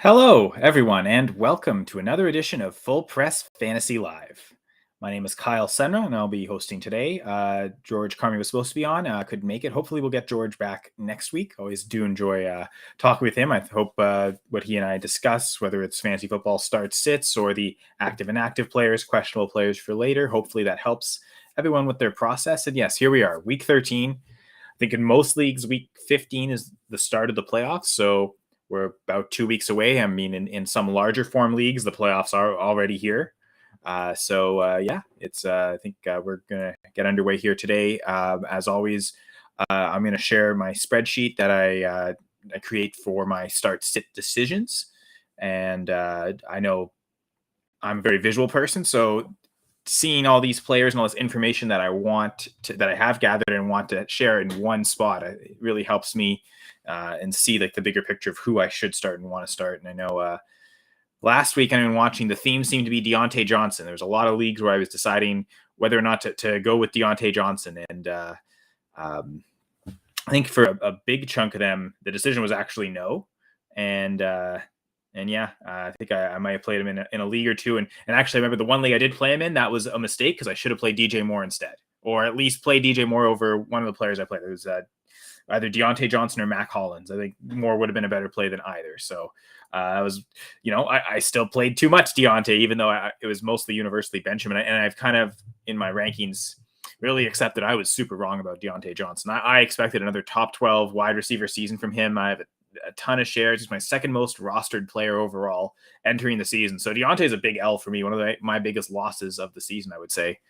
Hello, everyone, and welcome to another edition of Full Press Fantasy Live. My name is Kyle Senra, and I'll be hosting today. George Carmi was supposed to be on, couldn't make it. Hopefully, we'll get George back next week. Always do enjoy talking with him. I hope what he and I discuss, whether it's fantasy football starts, sits, or the active and inactive players, questionable players for later. Hopefully, that helps everyone with their process. And yes, here we are, week 13. I think in most leagues, week 15 is the start of the playoffs. So we're about 2 weeks away. I mean, in some larger form leagues, the playoffs are already here. Yeah, it's. I think we're gonna get underway here today. As always, I'm gonna share my spreadsheet that I create for my start sit decisions, and I know I'm a very visual person, so seeing all these players and all this information that I have gathered and want to share in one spot, it really helps me and see like the bigger picture of who I should start and want to start. And I know last week I've been watching, the theme seemed to be Deontay Johnson. There's a lot of leagues where I was deciding whether or not to go with Deontay Johnson. And um, I think for a big chunk of them, the decision was actually no. And yeah, I think I might have played him in a league or two. And actually, I remember the one league I did play him in, that was a mistake because I should have played DJ Moore instead, or at least play DJ Moore over one of the players I played. It was either Deontay Johnson or Mac Hollins. I think Moore would have been a better play than either. So I was, I still played too much Deontay, even though it was mostly universally Benjamin. And I've kind of, in my rankings, really accepted I was super wrong about Deontay Johnson. I expected another top 12 wide receiver season from him. I have a ton of shares. He's my second most rostered player overall entering the season. So Deontay is a big L for me. One of my biggest losses of the season, I would say.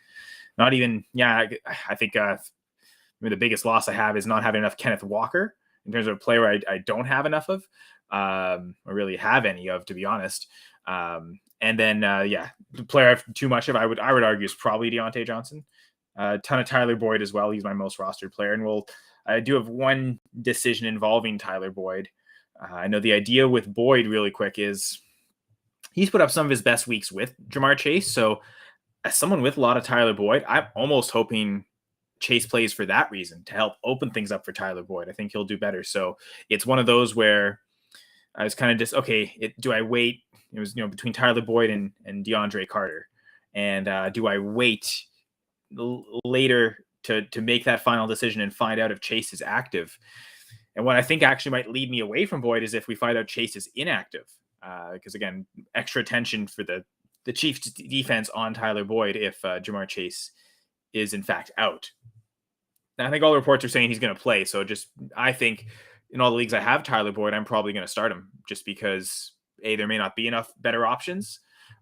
Not even, yeah, I think the biggest loss I have is not having enough Kenneth Walker in terms of a player I don't have enough of, or really have any of, to be honest. And then, the player I have too much of, I would argue, is probably Deontay Johnson. A ton of Tyler Boyd as well. He's my most rostered player. And I do have one decision involving Tyler Boyd. I know the idea with Boyd, really quick, is he's put up some of his best weeks with Jamar Chase. So as someone with a lot of Tyler Boyd, I'm almost hoping Chase plays for that reason, to help open things up for Tyler Boyd. I think he'll do better. So it's one of those where I was kind of just, okay, do I wait? It was, between Tyler Boyd and DeAndre Carter. And do I wait later to make that final decision and find out if Chase is active? And what I think actually might lead me away from Boyd is if we find out Chase is inactive. Because again, extra attention for the Chiefs defense on Tyler Boyd if Jamar Chase is in fact out. And I think all the reports are saying he's going to play. So I think in all the leagues I have Tyler Boyd, I'm probably going to start him just because A, there may not be enough better options,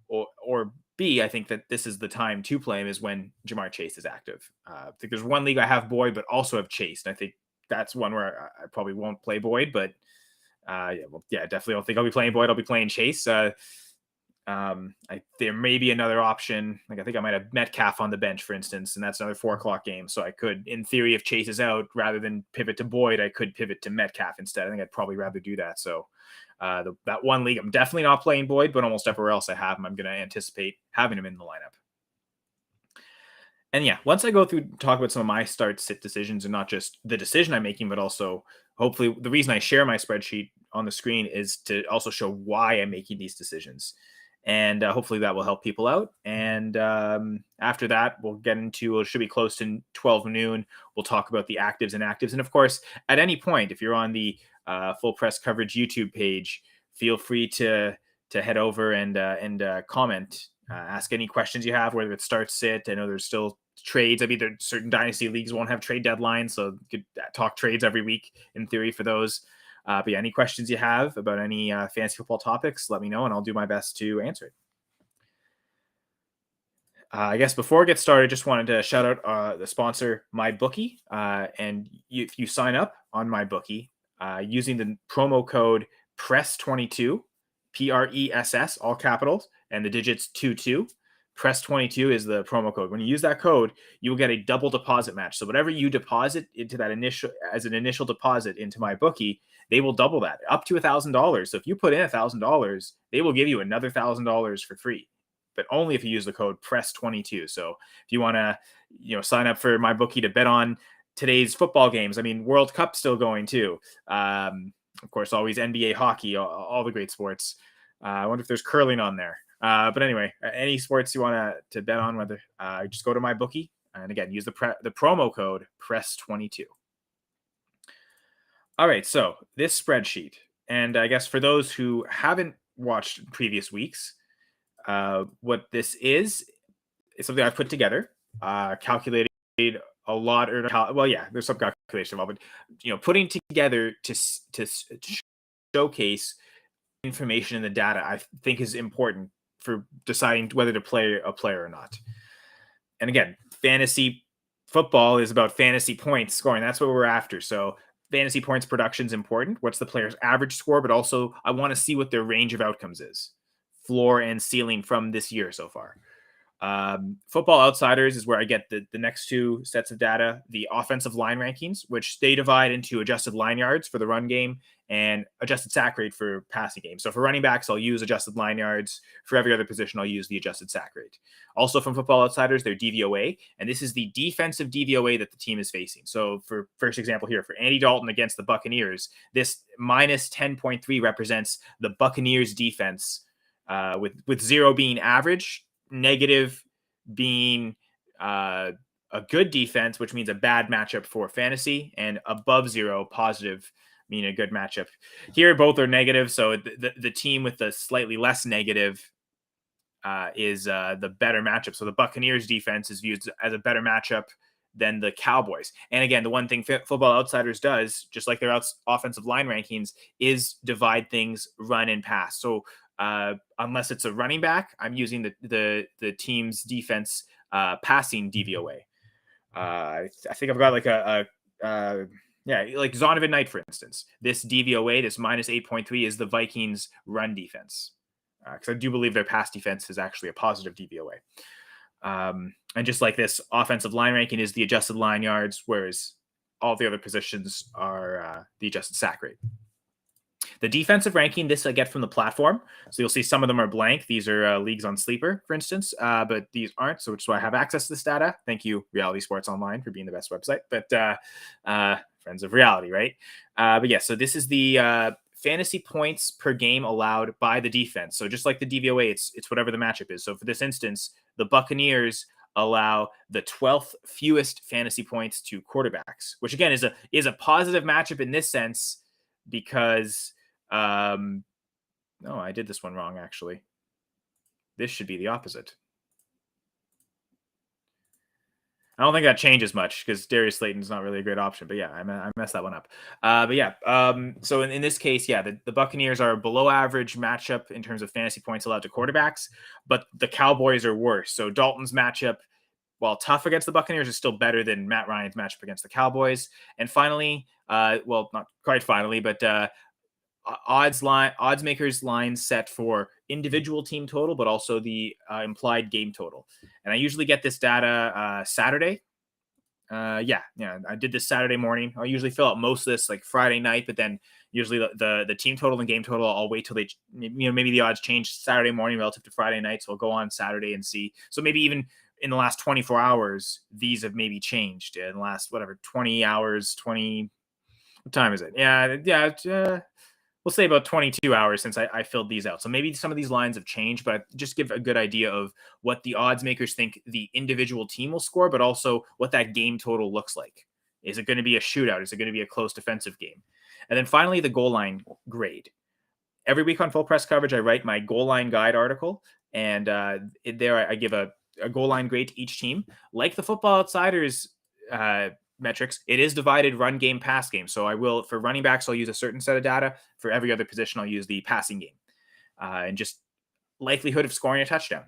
or B, I think that this is the time to play him is when Jamar Chase is active. I think there's one league I have Boyd, but also have Chase. And I think that's one where I probably won't play Boyd, but definitely don't think I'll be playing Boyd. I'll be playing Chase. There may be another option. Like I think I might have Metcalf on the bench, for instance, and that's another 4:00 game. So I could, in theory, if Chase is out, rather than pivot to Boyd, I could pivot to Metcalf instead. I think I'd probably rather do that. So that one league, I'm definitely not playing Boyd, but almost everywhere else I have him, I'm going to anticipate having him in the lineup. And yeah, once I go through, talk about some of my start sit decisions, and not just the decision I'm making, but also hopefully the reason I share my spreadsheet on the screen is to also show why I'm making these decisions. And hopefully that will help people out. And after that, we'll get into, it should be close to 12 noon. We'll talk about the actives and inactives. And of course, at any point, if you're on the Full Press Coverage YouTube page, feel free to head over and comment. Ask any questions you have, whether it starts sit. I know there's still trades. I mean, there certain dynasty leagues won't have trade deadlines, so you could talk trades every week in theory for those. But yeah, any questions you have about any fantasy football topics, let me know, and I'll do my best to answer it. I guess before I get started, just wanted to shout out the sponsor, MyBookie. And if you sign up on MyBookie using the promo code PRESS22, PRESS, all capitals, and the digits 22. PRESS22 is the promo code. When you use that code, you will get a double deposit match. So whatever you deposit into that as an initial deposit into MyBookie, they will double that up to $1,000. So if you put in $1,000, they will give you another $1,000 for free, but only if you use the code PRESS22. So if you want to, sign up for MyBookie to bet on today's football games. I mean, World Cup still going too. Of course, always NBA, hockey, all the great sports. I wonder if there's curling on there. But anyway, any sports you want to bet on, whether just go to my bookie, and again, use the promo code PRESS22. All right, so this spreadsheet, and I guess for those who haven't watched previous weeks, what this is something I've put together, calculated a lot, or well, yeah, there's some calculation involved, but putting together to showcase information in the data I think is important for deciding whether to play a player or not. And again, fantasy football is about fantasy points scoring. That's what we're after. So fantasy points production is important. What's the player's average score? But also I want to see what their range of outcomes is, floor and ceiling from this year so far. Football Outsiders is where I get the next two sets of data, the offensive line rankings, which they divide into adjusted line yards for the run game and adjusted sack rate for passing game. So for running backs, I'll use adjusted line yards. For every other position, I'll use the adjusted sack rate. Also from Football Outsiders, their DVOA, and this is the defensive DVOA that the team is facing. So for first example here, for Andy Dalton against the Buccaneers, this minus 10.3 represents the Buccaneers defense, with 0 being average, negative being a good defense, which means a bad matchup for fantasy, and above 0, positive, meaning a good matchup. Here, both are negative, so the team with the slightly less negative is the better matchup. So the Buccaneers defense is viewed as a better matchup than the Cowboys. And again, the one thing Football Outsiders does, just like their offensive line rankings, is divide things run and pass. So unless it's a running back, I'm using the team's defense passing DVOA. I think I've got like like Zonovan Knight, for instance. This DVOA, this minus 8.3, is the Vikings run defense, because I do believe their pass defense is actually a positive DVOA. And just like this, offensive line ranking is the adjusted line yards, whereas all the other positions are the adjusted sack rate. The defensive ranking, this I get from the platform. So you'll see some of them are blank. These are leagues on Sleeper, for instance, but these aren't. So which is why I have access to this data. Thank you, Reality Sports Online, for being the best website. But friends of reality, right? But yeah, so this is the fantasy points per game allowed by the defense. So just like the DVOA, it's whatever the matchup is. So for this instance, the Buccaneers allow the 12th fewest fantasy points to quarterbacks, which again is a positive matchup in this sense, because no, I did this one wrong, actually. This should be the opposite. I don't think that changes much because Darius Slayton's not really a great option, but yeah, I messed that one up. But yeah, so in this case, yeah, the Buccaneers are a below average matchup in terms of fantasy points allowed to quarterbacks, but the Cowboys are worse. So Dalton's matchup, while tough against the Buccaneers, is still better than Matt Ryan's matchup against the Cowboys. And finally, well, not quite finally, but odds makers line set for individual team total, but also the implied game total. And I usually get this data Saturday. Yeah, I did this Saturday morning. I'll usually fill out most of this like Friday night, but then usually the team total and game total, I'll wait till they, maybe the odds change Saturday morning relative to Friday night. So I'll go on Saturday and see. So maybe even in the last 24 hours, these have maybe changed in the last, 20 hours, what time is it? Yeah. We'll say about 22 hours since I filled these out. So maybe some of these lines have changed, but just give a good idea of what the odds makers think the individual team will score, but also what that game total looks like. Is it going to be a shootout? Is it going to be a close defensive game? And then finally, the goal line grade. Every week on Full Press Coverage, I write my goal line guide article, and there I give a goal line grade to each team. Like the Football Outsiders metrics, it is divided run game, pass game. So I will, for running backs, I'll use a certain set of data. For every other position, I'll use the passing game, and just likelihood of scoring a touchdown.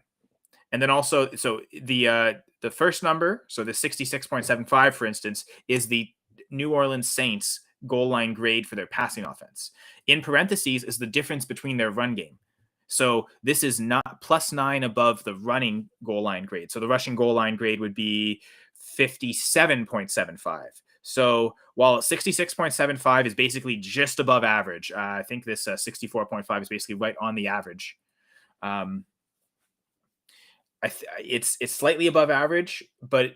And then also, so the first number, so the 66.75, for instance, is the New Orleans Saints goal line grade for their passing offense. In parentheses is the difference between their run game. So this is not +9 above the running goal line grade. So the rushing goal line grade would be 57.75. So while 66.75 is basically just above average, I think this 64.5 is basically right on the average. It's slightly above average, but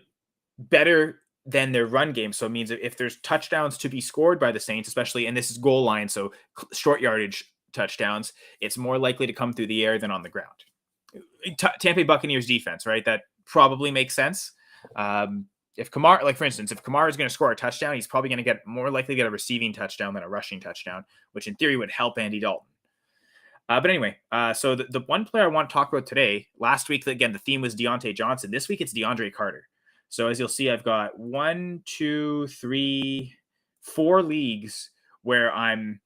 better than their run game. So it means if there's touchdowns to be scored by the Saints, especially, and this is goal line, so short yardage touchdowns, it's more likely to come through the air than on the ground. Tampa Bay Buccaneers defense, right? That probably makes sense. If Kamara, like for instance, if Kamara is going to score a touchdown, he's probably going to get more likely to get a receiving touchdown than a rushing touchdown, which in theory would help Andy Dalton. But anyway, so the one player I want to talk about today, last week, again, the theme was Deontay Johnson. This week, it's DeAndre Carter. So as you'll see, I've got 1, 2, 3, 4 leagues where I'm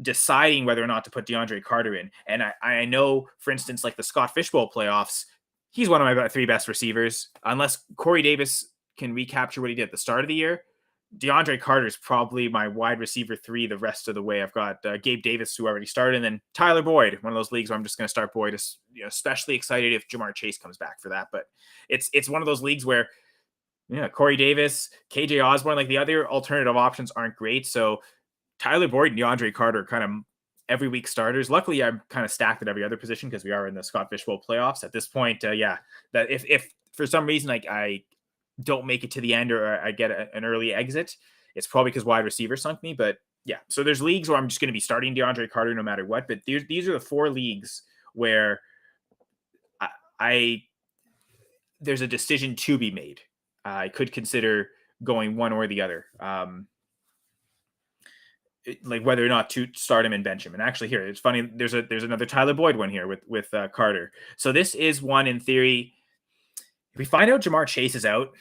deciding whether or not to put DeAndre Carter in. And I know, for instance, like the Scott Fishbowl playoffs, he's one of my 3 best receivers. Unless Corey Davis can recapture what he did at the start of the year, DeAndre Carter is probably my wide receiver 3 the rest of the way. I've got Gabe Davis, who already started, and then Tyler Boyd, one of those leagues where I'm just going to start Boyd. Especially excited if Jamar Chase comes back for that. But it's one of those leagues where, Corey Davis, KJ Osborne, like the other alternative options aren't great. So Tyler Boyd and DeAndre Carter are kind of every week starters. Luckily, I'm kind of stacked at every other position because we are in the Scott Fishbowl playoffs at this point. That if for some reason like I don't make it to the end or I get an early exit, it's probably because wide receiver sunk me. But yeah, so there's leagues where I'm just going to be starting DeAndre Carter no matter what. But these are the 4 leagues where there's a decision to be made. I could consider going one or the other, like whether or not to start him and bench him. And actually, here it's funny. There's another Tyler Boyd one here with Carter. So this is one in theory. If we find out Jamar Chase is out,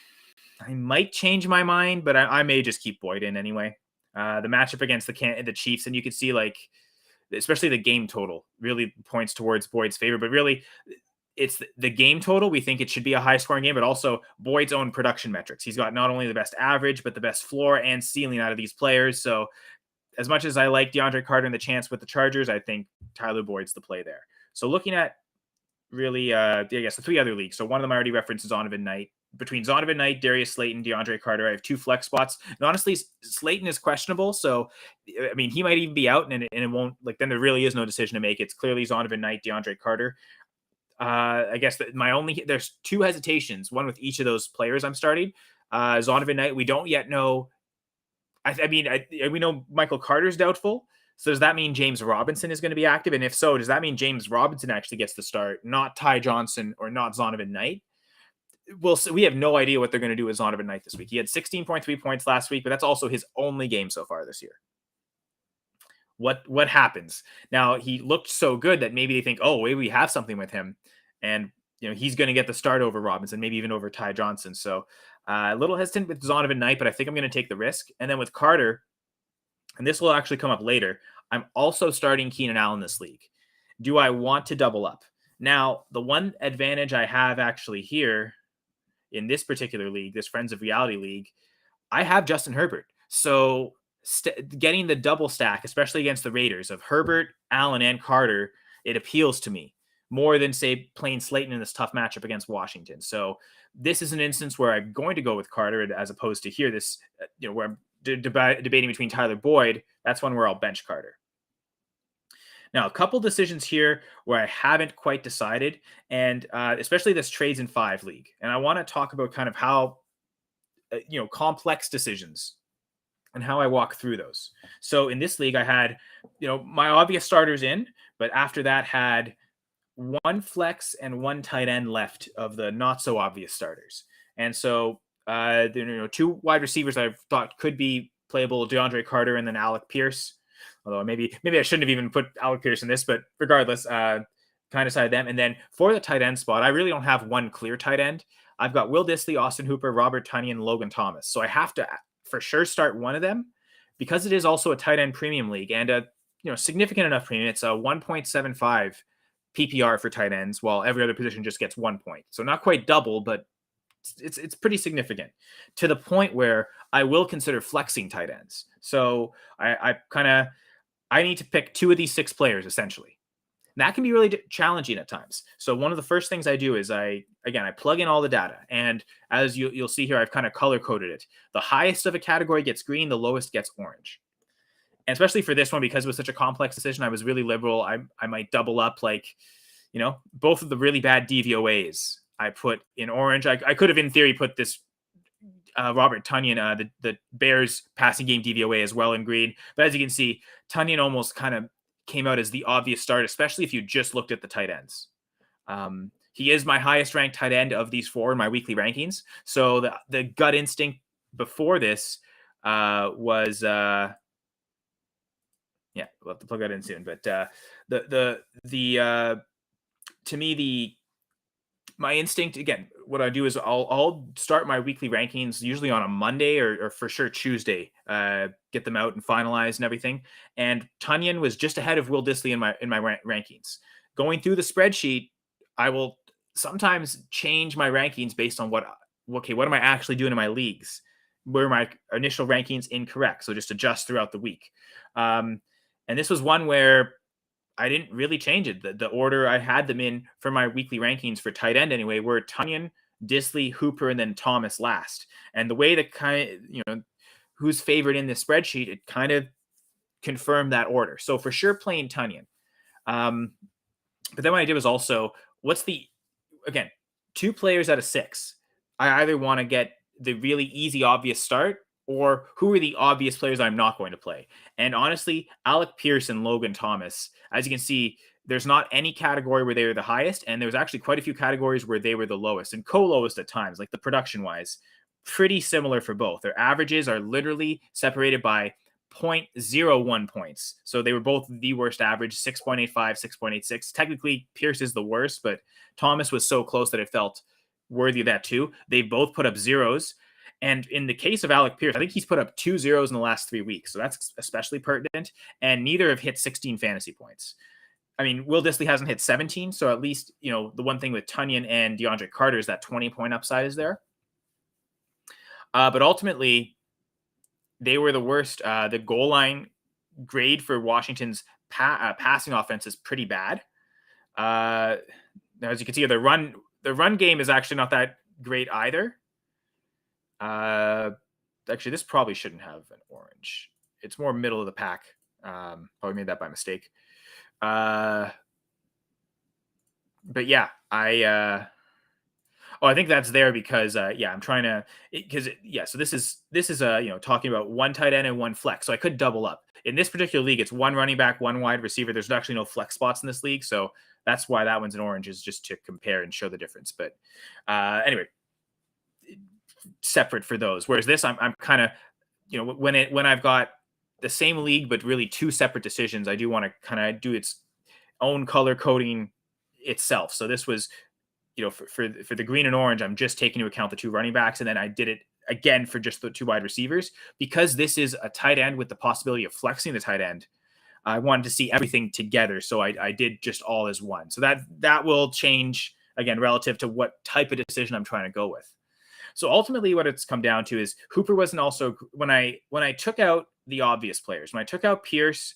I might change my mind, but I may just keep Boyd in anyway. The matchup against the Chiefs, and you can see like, especially the game total really points towards Boyd's favor. But really, it's the game total. We think it should be a high scoring game, but also Boyd's own production metrics. He's got not only the best average, but the best floor and ceiling out of these players. So as much as I like DeAndre Carter and the chance with the Chargers, I think Tyler Boyd's the play there. So looking at really, I guess the 3 other leagues. So one of them I already referenced is Zonovan Knight. Between Zonovan Knight, Darius Slayton, DeAndre Carter, I have 2 flex spots. And honestly, Slayton is questionable. So, I mean, he might even be out and it won't, like, then there really is no decision to make. It's clearly Zonovan Knight, DeAndre Carter. I guess there's 2 hesitations, one with each of those players I'm starting. Zonovan Knight, we don't yet know. We know Michael Carter's doubtful. So does that mean James Robinson is going to be active? And if so, does that mean James Robinson actually gets the start, not Ty Johnson or not Zonovan Knight? We have no idea what they're going to do with Zonovan Knight this week. He had 16.3 points last week, but that's also his only game so far this year. What happens? Now, he looked so good that maybe they think, oh, maybe we have something with him. And, he's going to get the start over Robinson, maybe even over Ty Johnson. So a little hesitant with Zonovan Knight, but I think I'm going to take the risk. And then with Carter, and this will actually come up later, I'm also starting Keenan Allen this league. Do I want to double up? Now, the one advantage I have actually here in this particular league, this Friends of Reality League, I have Justin Herbert. So getting the double stack, especially against the Raiders, of Herbert, Allen, and Carter, it appeals to me more than, say, playing Slayton in this tough matchup against Washington. So this is an instance where I'm going to go with Carter as opposed to here, this, where I'm debating between Tyler Boyd. That's one where I'll bench Carter. Now, a couple decisions here where I haven't quite decided, and especially this trades in 5 league. And I want to talk about kind of how, complex decisions and how I walk through those. So in this league, I had, my obvious starters in, but after that had 1 flex and 1 tight end left of the not so obvious starters. And so, 2 wide receivers I thought could be playable, DeAndre Carter and then Alec Pierce. Although maybe I shouldn't have even put Alec Pierce in this, but regardless, kind of decided them. And then for the tight end spot, I really don't have one clear tight end. I've got Will Dissly, Austin Hooper, Robert Tonyan, and Logan Thomas. So I have to for sure start one of them because it is also a tight end premium league and a significant enough premium. It's a 1.75 PPR for tight ends, while every other position just gets 1 point. So not quite double, but it's pretty significant to the point where I will consider flexing tight ends. So I need to pick 2 of these 6 players essentially. And that can be really challenging at times. So one of the first things I do is I plug in all the data, and as you'll see here, I've kind of color coded it. The highest of a category gets green, the lowest gets orange. And especially for this one, because it was such a complex decision, I was really liberal. I might double up, both of the really bad DVOAs I put in orange. I could have, in theory, put this Robert Tonyan, the Bears passing game DVOA as well in green. But as you can see, Tonyan almost kind of came out as the obvious start, especially if you just looked at the tight ends. He is my highest ranked tight end of these four in my weekly rankings. So the gut instinct before this was we'll have to plug that in soon. But to me, my instinct, again, what I do is I'll start my weekly rankings usually on a Monday or for sure Tuesday, get them out and finalized and everything. And Tonyan was just ahead of Will Dissly in my rankings. Going through the spreadsheet, I will sometimes change my rankings based on what am I actually doing in my leagues? Were my initial rankings incorrect? So just adjust throughout the week. And this was one where I didn't really change it. The order I had them in for my weekly rankings for tight end anyway were Tonyan, Dissly, Hooper, and then Thomas last. And the way that kind of, who's favored in this spreadsheet, it kind of confirmed that order. So for sure playing Tonyan. But then what I did was also, again, 2 players out of 6. I either want to get the really easy, obvious start, or who are the obvious players I'm not going to play. And honestly, Alec Pierce and Logan Thomas, as you can see, there's not any category where they were the highest, and there's actually quite a few categories where they were the lowest and co-lowest at times, like the production-wise. Pretty similar for both. Their averages are literally separated by 0.01 points. So they were both the worst average, 6.85, 6.86. Technically, Pierce is the worst, but Thomas was so close that it felt worthy of that too. They both put up zeros. And in the case of Alec Pierce, I think he's put up 2 zeros in the last 3 weeks. So that's especially pertinent. And neither have hit 16 fantasy points. I mean, Will Dissly hasn't hit 17. So at least, the one thing with Tonyan and DeAndre Carter is that 20-point upside is there. But ultimately, they were the worst. The goal line grade for Washington's passing offense is pretty bad. Now, as you can see, the run game is actually not that great either. Actually, this probably shouldn't have an orange. It's more middle of the pack. Probably made that by mistake. But yeah, I think that's there because I'm trying to so this is talking about one tight end and one flex. So I could double up. In this particular league, it's one running back, one wide receiver. There's actually no flex spots in this league, so that's why that one's an orange, is just to compare and show the difference. But anyway, separate for those. Whereas this, I'm kind of, when I've got the same league but really 2 separate decisions, I do want to kind of do its own color coding itself. So this was, for the green and orange, I'm just taking into account the 2 running backs, and then I did it again for just the 2 wide receivers because this is a tight end with the possibility of flexing the tight end. I wanted to see everything together, so I did just all as one. So that will change again relative to what type of decision I'm trying to go with. So ultimately, what it's come down to is Hooper wasn't also when I took out the obvious players, when I took out Pierce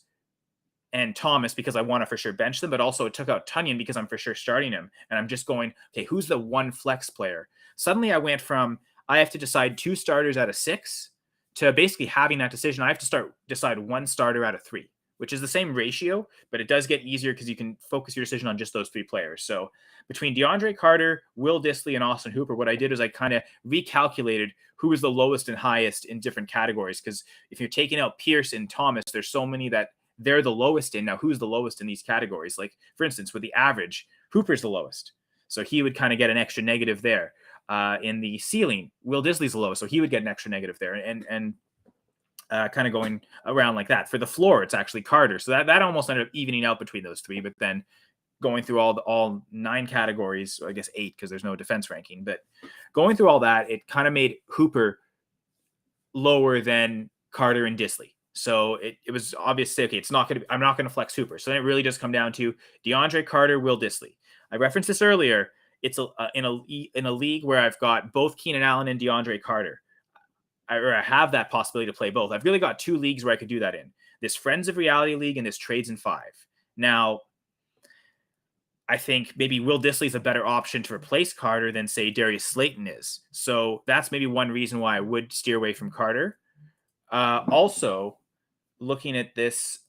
and Thomas because I want to for sure bench them, but also took out Tonyan because I'm for sure starting him, and I'm just going, okay, who's the one flex player? Suddenly, I went from I have to decide 2 starters out of 6 to basically having that decision. I have to decide 1 starter out of 3, which is the same ratio, but it does get easier because you can focus your decision on just those 3 players. So between DeAndre Carter, Will Dissly, and Austin Hooper, what I did is I kind of recalculated who was the lowest and highest in different categories. Because if you're taking out Pierce and Thomas, there's so many that they're the lowest in. Now, who's the lowest in these categories? Like, for instance, with the average, Hooper's the lowest. So he would kind of get an extra negative there. In the ceiling, Will Dissly's the lowest, so he would get an extra negative there. And kind of going around like that. For the floor, it's actually Carter. So that almost ended up evening out between those 3. But then going through all 9 categories, or I guess 8 because there's no defense ranking. But going through all that, it kind of made Hooper lower than Carter and Dissly. So it was obvious, okay, I'm not going to flex Hooper. So then it really does come down to DeAndre Carter, Will Dissly. I referenced this earlier. It's in a league where I've got both Keenan Allen and DeAndre Carter. I have that possibility to play both. I've really got 2 leagues where I could do that in. This Friends of Reality League and this Trades in 5. Now, I think maybe Will Dissly is a better option to replace Carter than, say, Darius Slayton is. So that's maybe one reason why I would steer away from Carter. Also, looking at this,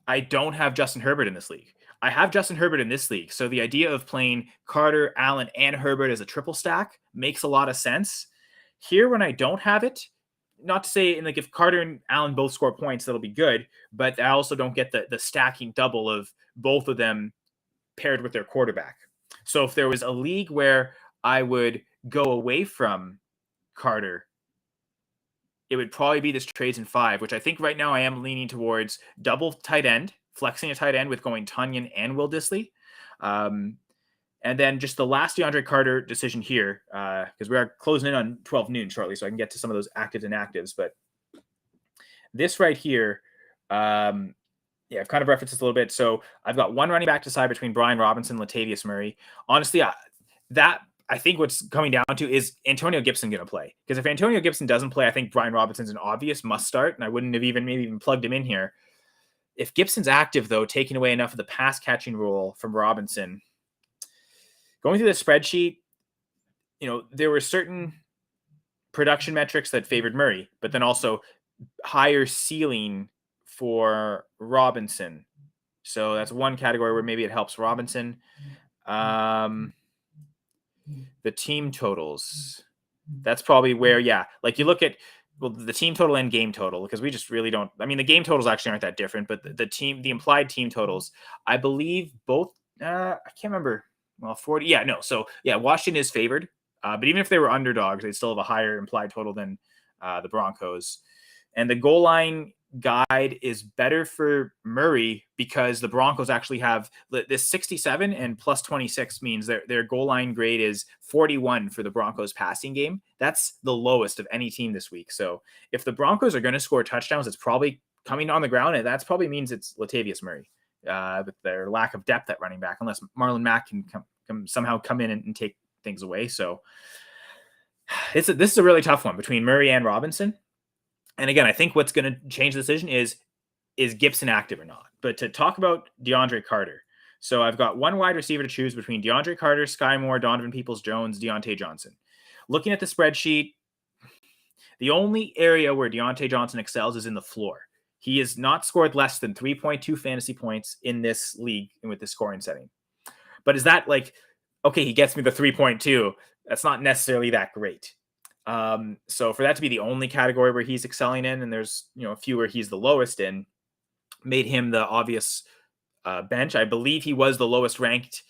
I don't have Justin Herbert in this league. I have Justin Herbert in this league. So the idea of playing Carter, Allen, and Herbert as a triple stack makes a lot of sense. Here, when I don't have it, not to say, and like if Carter and Allen both score points, that'll be good, but I also don't get the stacking double of both of them paired with their quarterback. So if there was a league where I would go away from Carter, it would probably be this trades in 5, which I think right now I am leaning towards double tight end, flexing a tight end with going Tunyon and Will Dissly. And then just the last DeAndre Carter decision here, because we are closing in on 12 noon shortly, so I can get to some of those actives and inactives. But this right here, I've kind of referenced this a little bit. So I've got one running back to decide between Brian Robinson and Latavius Murray. Honestly, I think what's coming down to is Antonio Gibson going to play? Because if Antonio Gibson doesn't play, I think Brian Robinson's an obvious must start, and I wouldn't have maybe even plugged him in here. If Gibson's active, though, taking away enough of the pass catching role from Robinson, going through the spreadsheet, there were certain production metrics that favored Murray, but then also higher ceiling for Robinson. So that's one category where maybe it helps Robinson. The team totals. That's probably where, like you look at the team total and game total, because we just really don't. I mean, the game totals actually aren't that different, but the implied team totals, I believe both. I can't remember. Well, 40. Yeah, no. So Washington is favored, but even if they were underdogs, they still have a higher implied total than the Broncos. And the goal line guide is better for Murray because the Broncos actually have this 67 and plus 26 means their goal line grade is 41 for the Broncos passing game. That's the lowest of any team this week. So if the Broncos are going to score touchdowns, it's probably coming on the ground, and that probably means it's Latavius Murray with their lack of depth at running back, unless Marlon Mack can somehow come in and take things away. So this is a really tough one between Murray and Robinson. And again, I think what's going to change the decision is Gibson active or not. But to talk about DeAndre Carter, so I've got one wide receiver to choose between DeAndre Carter, Sky Moore, Donovan Peoples-Jones, Deontay Johnson. Looking at the spreadsheet, the only area where Deontay Johnson excels is in the floor. He has not scored less than 3.2 fantasy points in this league and with this scoring setting. But is that like, okay, he gets me the 3.2. That's not necessarily that great. So for that to be the only category where he's excelling in, and there's a few where he's the lowest in, made him the obvious bench. I believe he was the lowest ranked.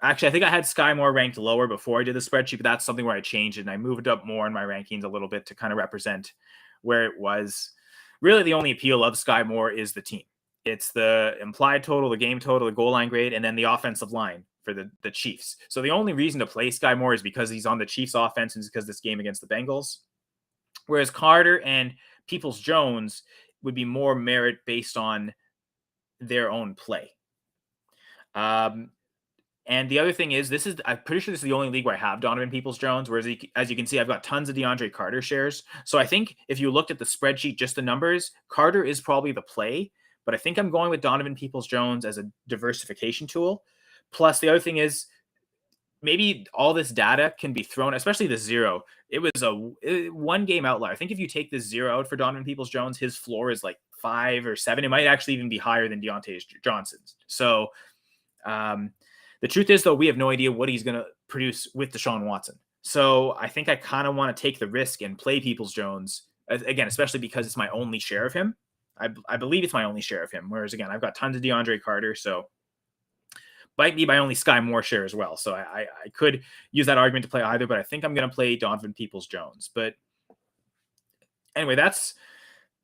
Actually, I think I had Sky Moore ranked lower before I did the spreadsheet, but that's something where I changed it and I moved up more in my rankings a little bit to kind of represent where it was. Really, the only appeal of Sky Moore is the team. It's the implied total, the game total, the goal line grade, and then the offensive line for the Chiefs. So the only reason to play Sky Moore is because he's on the Chiefs offense and because this game against the Bengals. Whereas Carter and Peoples-Jones would be more merit based on their own play. And the other thing is, I'm pretty sure this is the only league where I have Donovan Peoples-Jones, whereas as you can see, I've got tons of DeAndre Carter shares. So I think if you looked at the spreadsheet, just the numbers, Carter is probably the play, but I think I'm going with Donovan Peoples-Jones as a diversification tool. Plus, the other thing is maybe all this data can be thrown, especially the zero. It was a one game outlier. I think if you take this zero out for Donovan Peoples-Jones, his floor is like 5 or 7. It might actually even be higher than Deontay Johnson's. So the truth is, though, we have no idea what he's going to produce with Deshaun Watson. So I think I kind of want to take the risk and play Peoples-Jones, again, especially because it's my only share of him. I believe it's my only share of him. Whereas, again, I've got tons of DeAndre Carter, so might be my only Sky Moore share as well. So I could use that argument to play either, but I think I'm going to play Donovan Peoples-Jones. But anyway, that's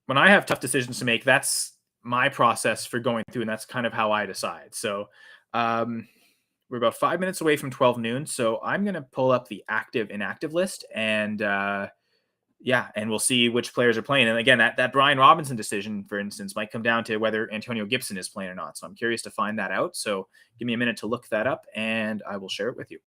when I have tough decisions to make. That's my process for going through, and that's kind of how I decide. So we're about 5 minutes away from 12 noon. So I'm going to pull up the active inactive list and and we'll see which players are playing. And again, that Brian Robinson decision, for instance, might come down to whether Antonio Gibson is playing or not. So I'm curious to find that out. So give me a minute to look that up and I will share it with you.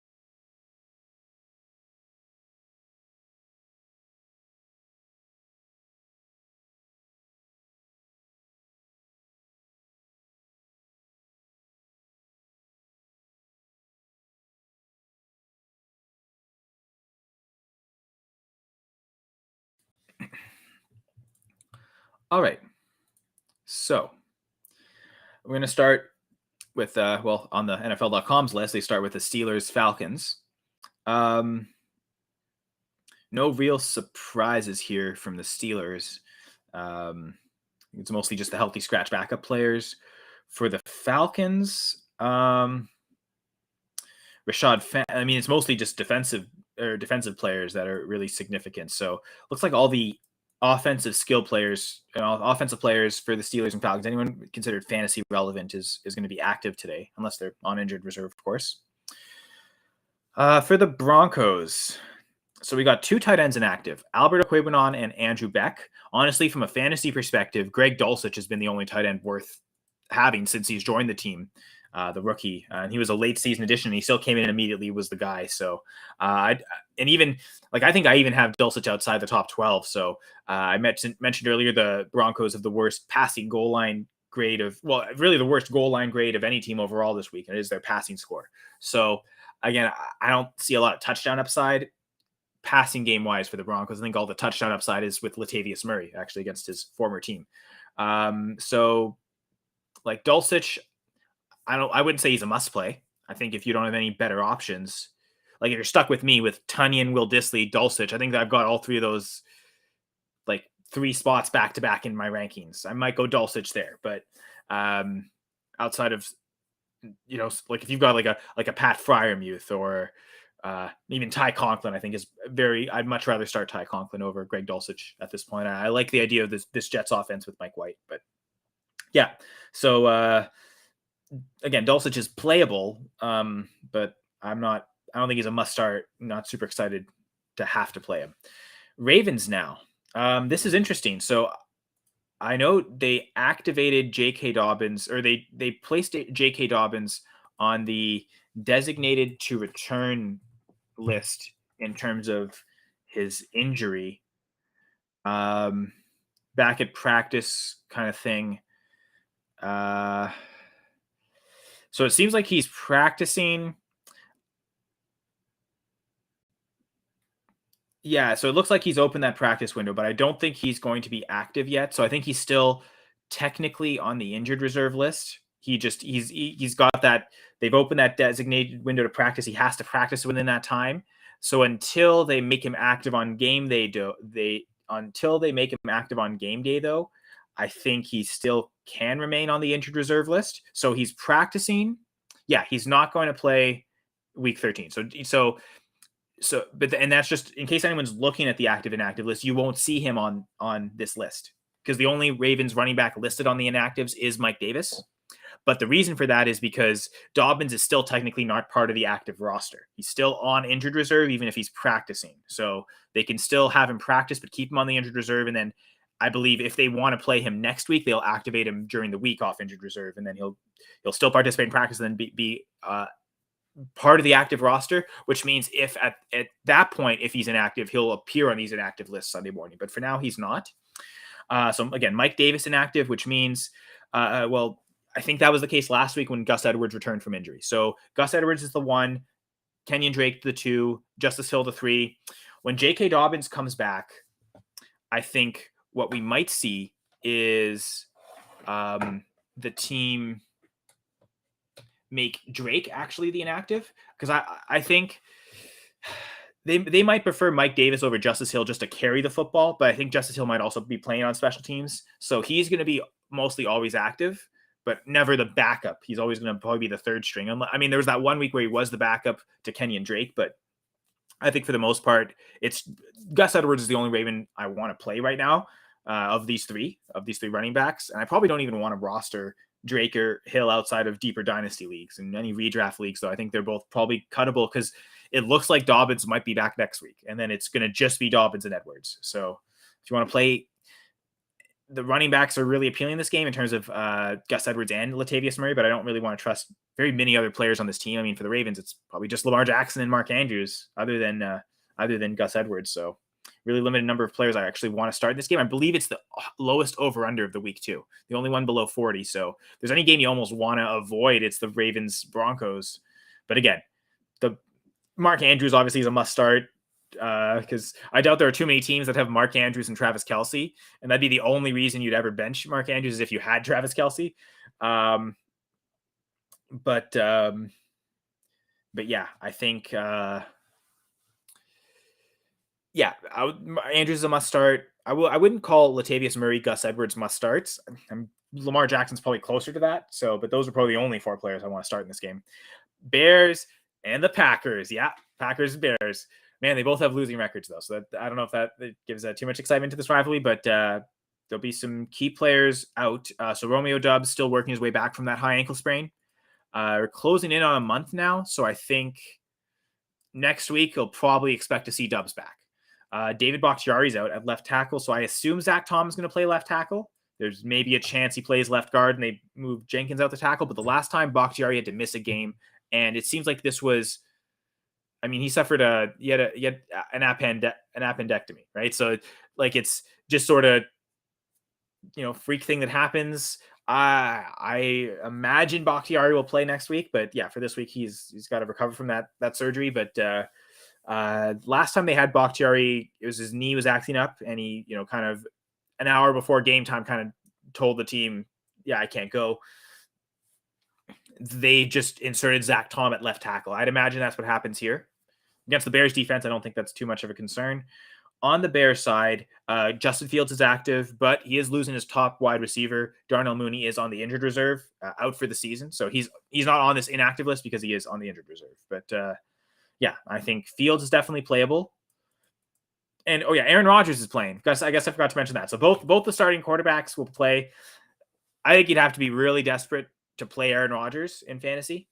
All right. So we're going to start with, on the NFL.com's list, they start with the Steelers-Falcons. no real surprises here from the Steelers. It's mostly just the healthy scratch backup players. For the Falcons, I mean, it's mostly just defensive players that are really significant. So looks like all the offensive skill players, offensive players for the Steelers and Falcons, anyone considered fantasy relevant is going to be active today, unless they're on injured reserve, of course. For the Broncos, so we got 2 tight ends inactive, Albert Okwuegbunam and Andrew Beck. Honestly, from a fantasy perspective, Greg Dulcich has been the only tight end worth having since he's joined the team, the rookie. And he was a late season addition, and he still came in immediately, was the guy. So, I think I even have Dulcich outside the top 12. So I mentioned earlier the Broncos have the worst passing goal line grade really the worst goal line grade of any team overall this week, and it is their passing score. So again, I don't see a lot of touchdown upside passing game wise for the Broncos. I think all the touchdown upside is with Latavius Murray actually against his former team. So like Dulcich, I wouldn't say he's a must play. I think if you don't have any better options, like if you're stuck with me with Tunyon, Will Dissly, Dulcich, I think that I've got all 3 of those, like 3 spots back to back in my rankings. I might go Dulcich there, but outside of, like if you've got like a Pat Freiermuth or even Ty Conklin, I think I'd much rather start Ty Conklin over Greg Dulcich at this point. I like the idea of this Jets offense with Mike White, but yeah. So again, Dulcich is playable, but I don't think he's a must start. I'm not super excited to have to play him. Ravens now. This is interesting. So I know they activated J.K. Dobbins, or they placed J.K. Dobbins on the designated to return list in terms of his injury, back at practice kind of thing. So it seems like he's practicing. Yeah, so it looks like he's opened that practice window, but I don't think he's going to be active yet. So I think he's still technically on the injured reserve list. He's got that. They've opened that designated window to practice. He has to practice within that time. So until they make him active on game day, though, I think he still can remain on the injured reserve list. So he's practicing. Yeah, he's not going to play week 13. And that's just in case anyone's looking at the active inactive list, you won't see him on this list because the only Ravens running back listed on the inactives is Mike Davis. But the reason for that is because Dobbins is still technically not part of the active roster. He's still on injured reserve, even if he's practicing. So they can still have him practice, but keep him on the injured reserve. And then I believe if they want to play him next week, they'll activate him during the week off injured reserve. And then he'll still participate in practice and then be part of the active roster, which means if at that point, if he's inactive, he'll appear on these inactive lists Sunday morning. But for now, he's not. So again, Mike Davis inactive, which means, I think that was the case last week when Gus Edwards returned from injury. So Gus Edwards is the 1, Kenyon Drake the 2, Justice Hill the 3. When J.K. Dobbins comes back, I think what we might see is the team make Drake actually the inactive, because I think they might prefer Mike Davis over Justice Hill just to carry the football, but I think Justice Hill might also be playing on special teams. So he's going to be mostly always active, but never the backup. He's always going to probably be the 3rd string. I mean, there was that 1 week where he was the backup to Kenyon Drake, but I think for the most part, it's Gus Edwards is the only Raven I want to play right now of these three running backs. And I probably don't even want to roster Drake or Hill outside of deeper dynasty leagues and any redraft leagues, though. I think they're both probably cuttable because it looks like Dobbins might be back next week, and then it's going to just be Dobbins and Edwards. So if you want to play, the running backs are really appealing in this game in terms of Gus Edwards and Latavius Murray, but I don't really want to trust very many other players on this team. I mean, for the Ravens, it's probably just Lamar Jackson and Mark Andrews, other than Gus Edwards. So really limited number of players I actually want to start in this game. I believe it's the lowest over-under of the week too. The only one below 40. So if there's any game you almost want to avoid, it's the Ravens-Broncos. But again, the Mark Andrews obviously is a must start because I doubt there are too many teams that have Mark Andrews and Travis Kelce. And that'd be the only reason you'd ever bench Mark Andrews is if you had Travis Kelce. But yeah, I think... I think, Yeah, Andrews is a must start. I wouldn't call Latavius Murray, Gus Edwards must starts. Lamar Jackson's probably closer to that. So, but those are probably the only 4 players I want to start in this game. Bears and the Packers. Yeah, Packers and Bears. Man, they both have losing records though. So that, I don't know if that gives too much excitement to this rivalry, but there'll be some key players out. So Romeo Doubs still working his way back from that high ankle sprain. We're closing in on a month now, so I think next week he'll probably expect to see Doubs back. David Bakhtiari's out at left tackle, so I assume Zach Tom is going to play left tackle. There's maybe a chance he plays left guard and they move Jenkins out the tackle. But the last time Bakhtiari had to miss a game, and it seems like this was, I mean, he suffered an appendectomy, right? So like it's just sort of, freak thing that happens. I imagine Bakhtiari will play next week, but yeah, for this week he's got to recover from that surgery. But last time they had Bakhtiari, it was his knee was acting up, and he, kind of an hour before game time, kind of told the team, "Yeah, I can't go." They just inserted Zach Tom at left tackle. I'd imagine that's what happens here against the Bears defense. I don't think that's too much of a concern. On the Bears side, Justin Fields is active, but he is losing his top wide receiver. Darnell Mooney is on the injured reserve, out for the season. So he's not on this inactive list because he is on the injured reserve. But yeah, I think Fields is definitely playable. And Aaron Rodgers is playing. I guess I forgot to mention that. So both the starting quarterbacks will play. I think you'd have to be really desperate to play Aaron Rodgers in fantasy.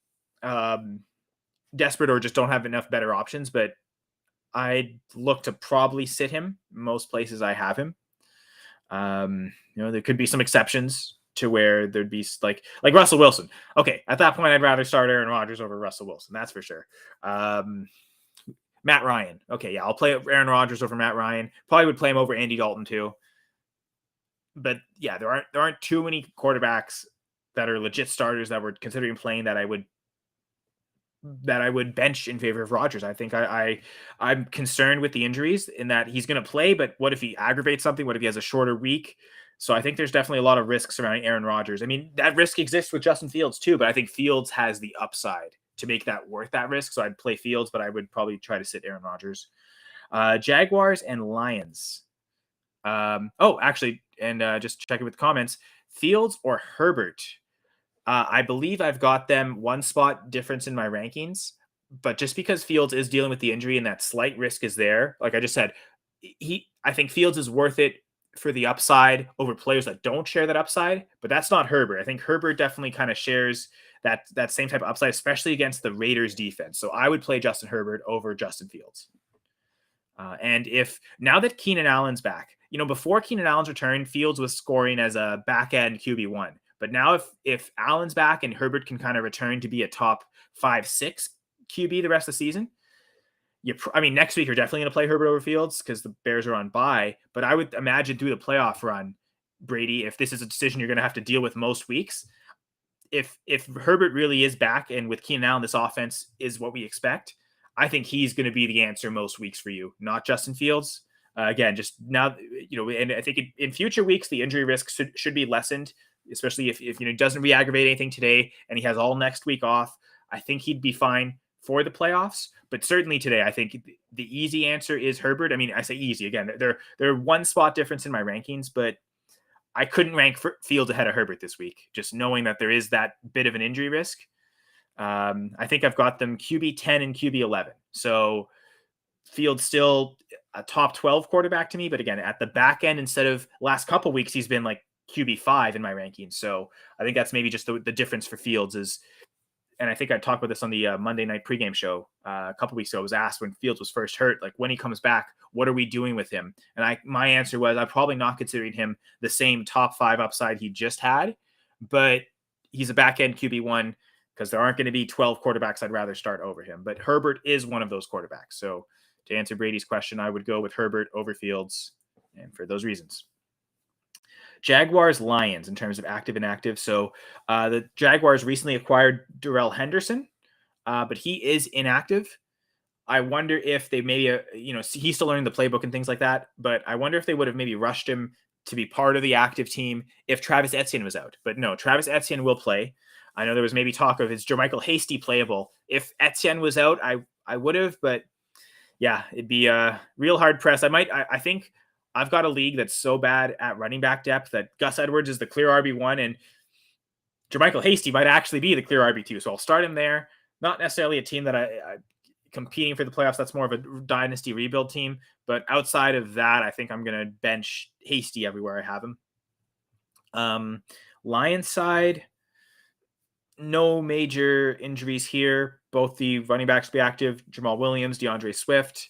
Desperate or just don't have enough better options, but I'd look to probably sit him. Most places I have him. There could be some exceptions to where there'd be like Russell Wilson. Okay, at that point, I'd rather start Aaron Rodgers over Russell Wilson. That's for sure. Matt Ryan. Okay, yeah, I'll play Aaron Rodgers over Matt Ryan. Probably would play him over Andy Dalton too. But yeah, there aren't too many quarterbacks that are legit starters that we're considering playing that I would bench in favor of Rodgers. I think I'm concerned with the injuries in that he's going to play, but what if he aggravates something? What if he has a shorter week? So I think there's definitely a lot of risks surrounding Aaron Rodgers. I mean, that risk exists with Justin Fields too, but I think Fields has the upside to make that worth that risk. So I'd play Fields, but I would probably try to sit Aaron Rodgers. Jaguars and Lions. Actually, and just checking with the comments, Fields or Herbert. I believe I've got them one spot difference in my rankings, but just because Fields is dealing with the injury and that slight risk is there, like I just said, I think Fields is worth it for the upside over players that don't share that upside, but that's not Herbert. I think Herbert definitely kind of shares that same type of upside, especially against the Raiders defense. So I would play Justin Herbert over Justin Fields. And if now that Keenan Allen's back, before Keenan Allen's return, Fields was scoring as a back end QB1. But now if Allen's back and Herbert can kind of return to be a top 5-6 QB the rest of the season, next week you're definitely going to play Herbert over Fields because the Bears are on bye. But I would imagine through the playoff run, Brady, if this is a decision you're going to have to deal with most weeks, if Herbert really is back and with Keenan Allen, this offense is what we expect, I think he's going to be the answer most weeks for you, not Justin Fields. Again, just now, and I think in future weeks, the injury risk should be lessened, especially if he doesn't re-aggravate anything today and he has all next week off. I think he'd be fine for the playoffs, but certainly today, I think the easy answer is Herbert. I mean, I say easy again, they're one spot difference in my rankings, but I couldn't rank Fields ahead of Herbert this week, just knowing that there is that bit of an injury risk. I think I've got them QB 10 and QB 11. So Fields still a top 12 quarterback to me, but again, at the back end, instead of last couple weeks, he's been like QB 5 in my rankings. So I think that's maybe just the difference for Fields is, and I think I talked about this on the Monday night pregame show a couple weeks ago. I was asked when Fields was first hurt, like when he comes back, what are we doing with him? And my answer was, I'm probably not considering him the same top 5 upside he just had, but he's a back end QB1 because there aren't going to be 12 quarterbacks I'd rather start over him. But Herbert is one of those quarterbacks. So to answer Brady's question, I would go with Herbert over Fields, and for those reasons. Jaguars Lions in terms of active and inactive. So the Jaguars recently acquired Darrell Henderson, but he is inactive. I wonder if they maybe, he's still learning the playbook and things like that, but I wonder if they would have maybe rushed him to be part of the active team if Travis Etienne was out. But no, Travis Etienne will play. I know there was maybe talk of is Jermichael Hasty playable. If Etienne was out, I would have, but yeah, it'd be a real hard press. I think I've got a league that's so bad at running back depth that Gus Edwards is the clear RB1 and Jermichael Hasty might actually be the clear RB2. So I'll start him there. Not necessarily a team that I competing for the playoffs. That's more of a dynasty rebuild team. But outside of that, I think I'm going to bench Hasty everywhere I have him. Lions side, no major injuries here. Both the running backs will be active. Jamal Williams, DeAndre Swift.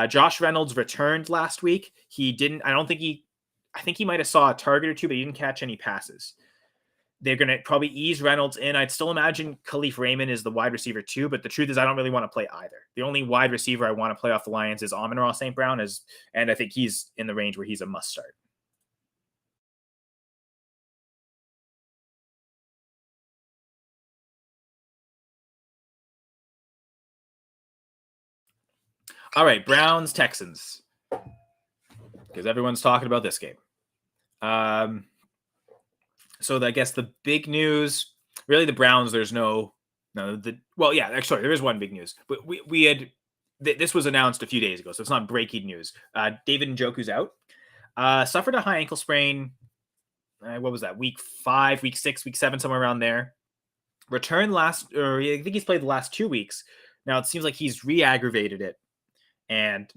Josh Reynolds returned last week. He didn't, I think he might have saw a target or two, but he didn't catch any passes. They're going to probably ease Reynolds in. I'd still imagine Khalif Raymond is the wide receiver too, but the truth is I don't really want to play either. The only wide receiver I want to play off the Lions is Amon-Ra St. Brown, and I think he's in the range where he's a must start. All right, Browns, Texans, because everyone's talking about this game. So I guess the big news, really, the Browns. There's there is one big news, but we had this was announced a few days ago, so it's not breaking news. David Njoku's out. Suffered a high ankle sprain. What was that? Week 5, week 6, week 7, somewhere around there. Returned I think he's played the last 2 weeks. Now it seems like he's re-aggravated it, and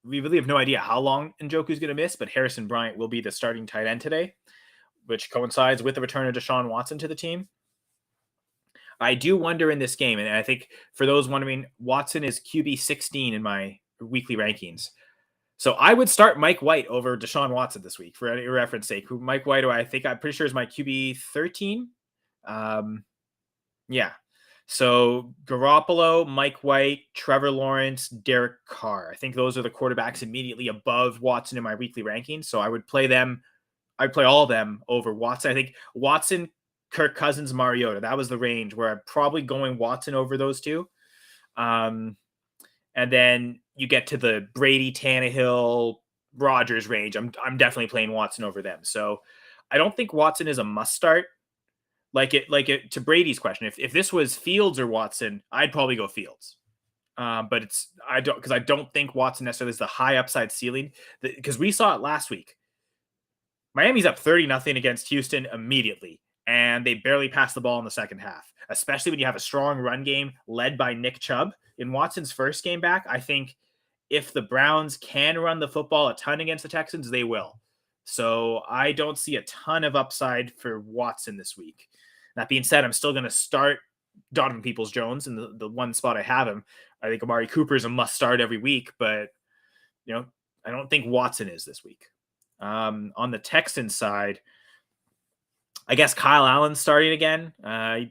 we really have no idea how long Njoku's going to miss. But Harrison Bryant will be the starting tight end today, which coincides with the return of Deshaun Watson to the team. I do wonder in this game, and I think for those wondering, Watson is QB 16 in my weekly rankings. So I would start Mike White over Deshaun Watson this week for any reference sake. Mike White, who I'm pretty sure is my QB 13. Yeah. So Garoppolo, Mike White, Trevor Lawrence, Derek Carr. I think those are the quarterbacks immediately above Watson in my weekly rankings. So I would play them. I'd play all of them over Watson. I think Watson, Kirk Cousins, Mariota. That was the range where I'm probably going Watson over those two. And then you get to the Brady, Tannehill, Rodgers range. I'm definitely playing Watson over them. So I don't think Watson is a must start. Like it to Brady's question. If this was Fields or Watson, I'd probably go Fields. But I don't think Watson necessarily is the high upside ceiling, because we saw it last week. Miami's up 30-0 against Houston immediately, and they barely passed the ball in the second half, especially when you have a strong run game led by Nick Chubb. In Watson's first game back, I think if the Browns can run the football a ton against the Texans, they will. So I don't see a ton of upside for Watson this week. That being said, I'm still going to start Donovan Peoples-Jones in the one spot I have him. I think Amari Cooper is a must start every week, but I don't think Watson is this week. On the Texans side, I guess Kyle Allen's starting again.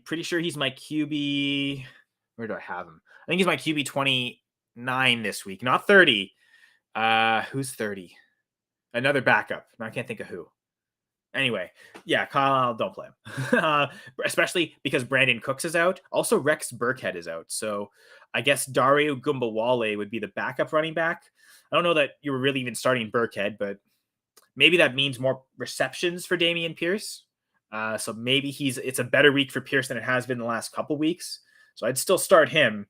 Pretty sure he's my QB. Where do I have him? I think he's my QB 29 this week, not 30. Who's 30? Another backup. I can't think of who. Anyway, yeah, Kyle Allen, don't play him. Especially because Brandon Cooks is out. Also, Rex Burkhead is out. So I guess Dario Gumbawale would be the backup running back. I don't know that you were really even starting Burkhead, but maybe that means more receptions for Dameon Pierce. So maybe it's a better week for Pierce than it has been the last couple weeks. So I'd still start him.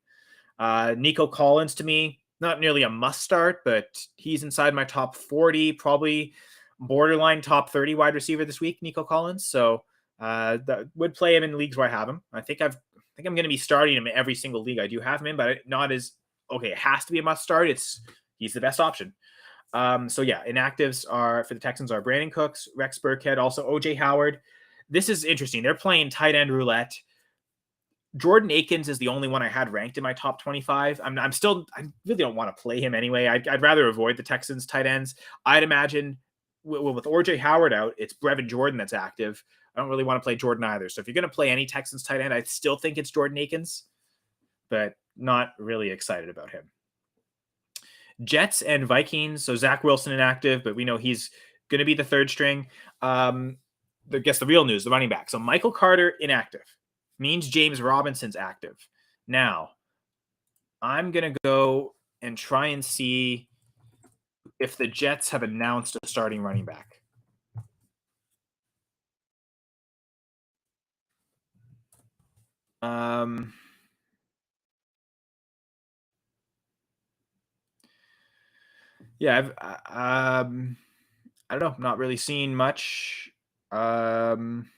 Nico Collins, to me, not nearly a must start, but he's inside my top 40, probably borderline top 30 wide receiver this week, Nico Collins. So that would play him in leagues where I have him. I think I'm going to be starting him in every single league I do have him in, but not as okay. It has to be a must start. He's the best option. So yeah, inactives are for the Texans are Brandon Cooks, Rex Burkhead, also OJ Howard. This is interesting. They're playing tight end roulette. Jordan Akins is the only one I had ranked in my top 25. I really don't want to play him anyway. I'd rather avoid the Texans tight ends. I'd imagine with OJ Howard out, it's Brevin Jordan that's active. I don't really want to play Jordan either. So if you're going to play any Texans tight end, I still think it's Jordan Akins, but not really excited about him. Jets and Vikings. So Zach Wilson inactive, but we know he's going to be the third string. I guess the real news, the running back. So Michael Carter inactive means James Robinson's active. Now, I'm going to go and try and see if the Jets have announced a starting running back. Yeah, I don't know, not really seeing much. Um,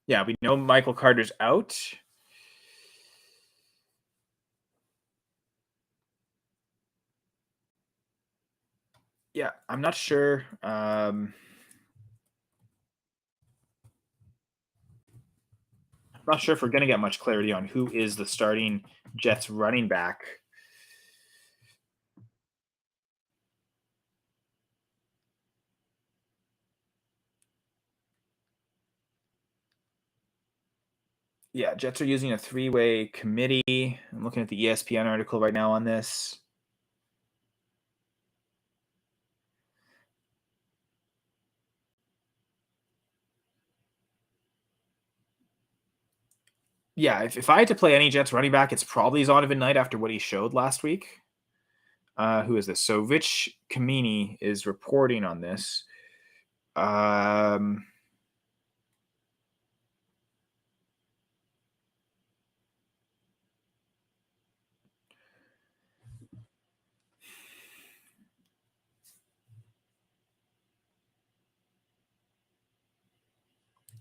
yeah, we know Michael Carter's out. Yeah, I'm not sure. Not sure if we're going to get much clarity on who is the starting Jets running back. Yeah, Jets are using a three-way committee. I'm looking at the ESPN article right now on this. Yeah, if I had to play any Jets running back, it's probably Zonovan Knight after what he showed last week. Who is this? So Rich Kamini is reporting on this. Um,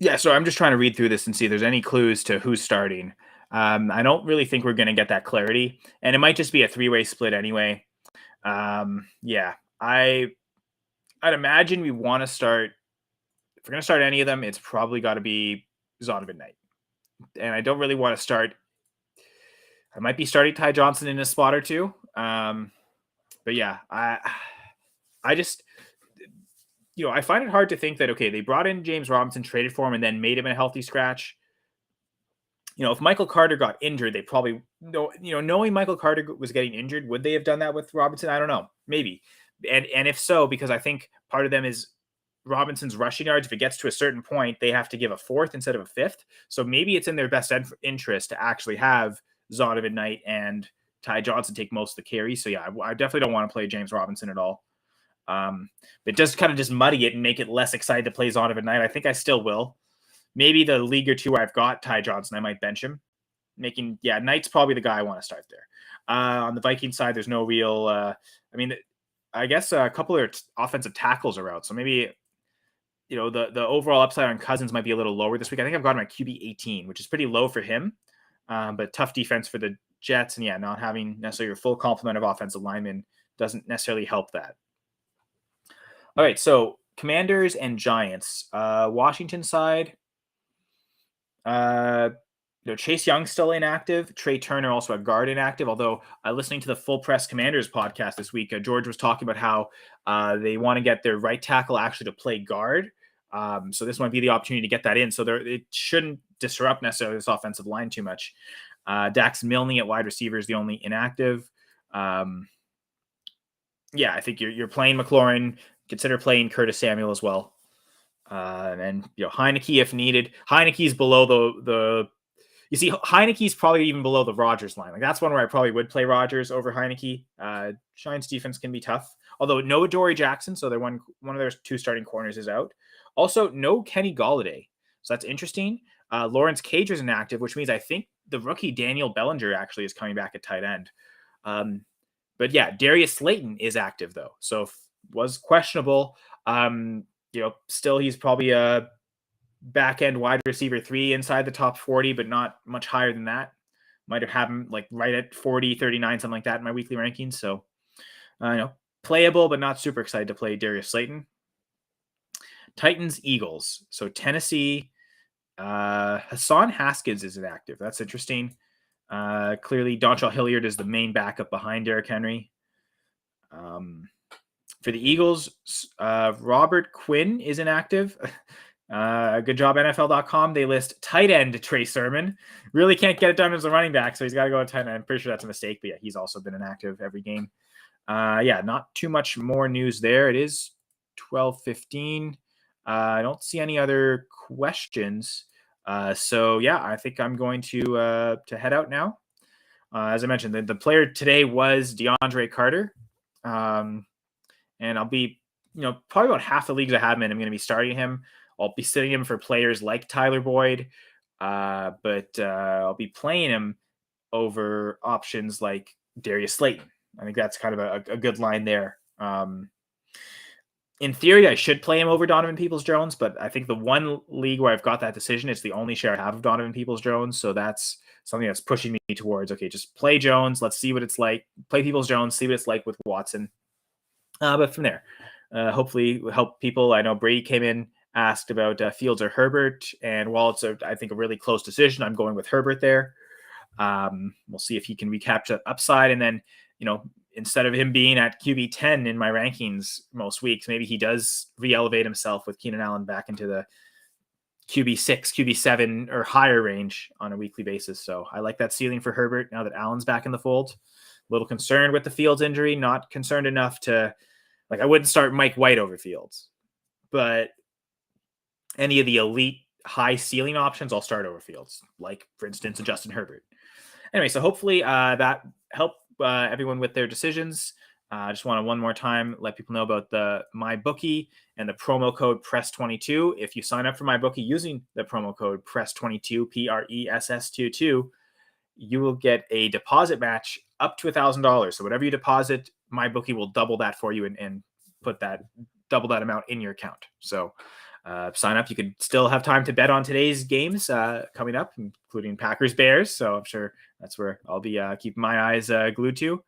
yeah, so I'm just trying to read through this and see if there's any clues to who's starting. I don't really think we're going to get that clarity, and it might just be a three-way split anyway. Yeah, I'd imagine we want to start. If we're going to start any of them, it's probably got to be Zonovan Knight, and I don't really want to start. I might be starting Ty Johnson in a spot or two. But yeah, I just I find it hard to think that okay, they brought in James Robinson, traded for him, and then made him a healthy scratch. If Michael Carter got injured, they probably knowing Michael Carter was getting injured, would they have done that with Robinson? I don't know, maybe. And if so, because I think part of them is Robinson's rushing yards. If it gets to a certain point, they have to give a fourth instead of a fifth. So maybe it's in their best interest to actually have Zonovan Knight and Ty Johnson take most of the carries. So yeah, I definitely don't want to play James Robinson at all. It does kind of just muddy it and make it less excited to play Zonovan Knight. I think I still will. Maybe the league or two where I've got Ty Johnson, I might bench him. Knight's probably the guy I want to start there. On the Viking side, there's no real. I guess a couple of offensive tackles are out, so maybe the overall upside on Cousins might be a little lower this week. I think I've got him at QB 18, which is pretty low for him, but tough defense for the Jets, and yeah, not having necessarily your full complement of offensive linemen doesn't necessarily help that. All right, so Commanders and Giants. Washington side. Chase Young's still inactive. Trey Turner also a guard inactive. Although listening to the Full Press Commanders podcast this week, George was talking about how they want to get their right tackle actually to play guard. So this might be the opportunity to get that in. So it shouldn't disrupt necessarily this offensive line too much. Dax Milne at wide receiver is the only inactive. I think you're playing McLaurin. Consider playing Curtis Samuel as well. And Heineke if needed. Heineke's below the. You see, Heineke's probably even below the Rodgers line. Like that's one where I probably would play Rodgers over Heineke. Giants defense can be tough. Although no Dory Jackson, so they're one of their two starting corners is out. Also, no Kenny Galladay, so that's interesting. Lawrence Cage is inactive, which means I think the rookie Daniel Bellinger actually is coming back at tight end. But yeah, Darius Slayton is active though, so was questionable. Still he's probably a back end wide receiver 3 inside the top 40, but not much higher than that. Might have had him like right at 40, 39, something like that in my weekly rankings. So, playable, but not super excited to play Darius Slayton. Titans, Eagles. So Tennessee, Hassan Haskins is inactive. That's interesting. Clearly, Dontrell Hilliard is the main backup behind Derrick Henry. For the Eagles, Robert Quinn is inactive. Good job, NFL.com. They list tight end Trey Sermon. Really can't get it done as a running back, so he's got to go to tight end. I'm pretty sure that's a mistake, but yeah, he's also been inactive every game. Not too much more news there. It is 12:15. I don't see any other questions. I think I'm going to head out now. As I mentioned, the player today was DeAndre Carter. And I'll be, probably about half the leagues I have him in, I'm going to be starting him. I'll be sitting him for players like Tyler Boyd, but I'll be playing him over options like Darius Slayton. I think that's kind of a good line there. In theory, I should play him over Donovan Peoples-Jones, but I think the one league where I've got that decision, it's the only share I have of Donovan Peoples-Jones. So that's something that's pushing me towards, okay, just play Jones. Let's see what it's like. Play Peoples-Jones, see what it's like with Watson. But from there, hopefully help people. I know Brady came in, asked about Fields or Herbert. And while it's, I think, a really close decision, I'm going with Herbert there. We'll see if he can recapture that upside. And then, instead of him being at QB 10 in my rankings most weeks, maybe he does re-elevate himself with Keenan Allen back into the QB 6, QB 7 or higher range on a weekly basis. So I like that ceiling for Herbert now that Allen's back in the fold. A little concerned with the Fields injury, not concerned enough to, I wouldn't start Mike White over Fields, but any of the elite high ceiling options, I'll start over Fields, like for instance, a Justin Herbert. Anyway, so hopefully that helped everyone with their decisions. I just want to one more time let people know about the MyBookie and the promo code PRESS22. If you sign up for MyBookie using the promo code PRESS22, PRESS22, you will get a deposit match up to $1,000. So whatever you deposit, MyBookie will double that for you and put that double that amount in your account. So sign up. You could still have time to bet on today's games coming up, including Packers Bears. So I'm sure that's where I'll be keeping my eyes glued to.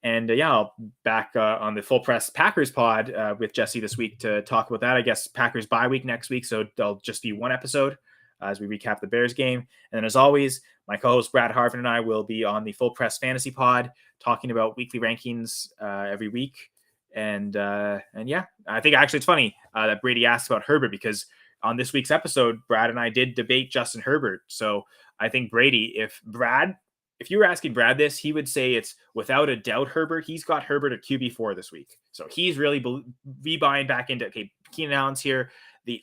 And I'll back on the Full Press Packers pod with Jesse this week to talk about that. I guess Packers bye week next week, so there'll just be one episode as we recap the Bears game. And then as always, my co-host Brad Harvin and I will be on the Full Press Fantasy pod talking about weekly rankings every week. And I think actually it's funny that Brady asked about Herbert, because on this week's episode, Brad and I did debate Justin Herbert. So I think Brady, if you were asking Brad this, he would say it's without a doubt Herbert. He's got Herbert at QB4 this week. So he's really buying back into, okay, Keenan Allen's here. The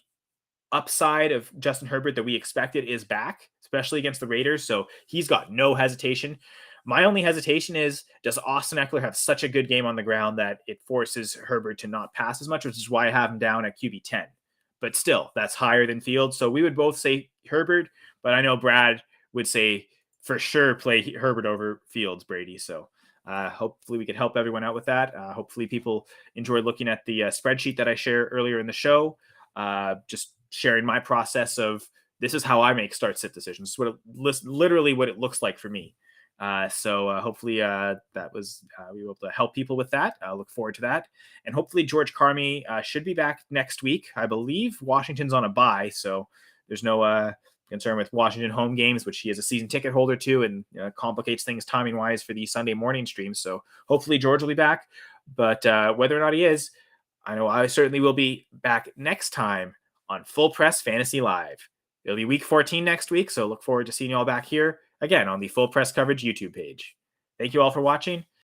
upside of Justin Herbert that we expected is back, especially against the Raiders. So he's got no hesitation. My only hesitation is, does Austin Eckler have such a good game on the ground that it forces Herbert to not pass as much, which is why I have him down at QB 10. But still, that's higher than Fields. So we would both say Herbert, but I know Brad would say for sure play Herbert over Fields, Brady. So hopefully we could help everyone out with that. Hopefully people enjoy looking at the spreadsheet that I shared earlier in the show. Just sharing my process of, this is how I make start-sit decisions. Literally what it looks like for me. So hopefully that was we were able to help people with that. I look forward to that. And hopefully George Carmi should be back next week. I believe Washington's on a bye, so there's no concern with Washington home games, which he is a season ticket holder to, and complicates things timing-wise for the Sunday morning streams. So hopefully George will be back. But whether or not he is, I know I certainly will be back next time on Full Press Fantasy Live. It'll be week 14 next week, so look forward to seeing you all back here again on the Full Press Coverage YouTube page. Thank you all for watching.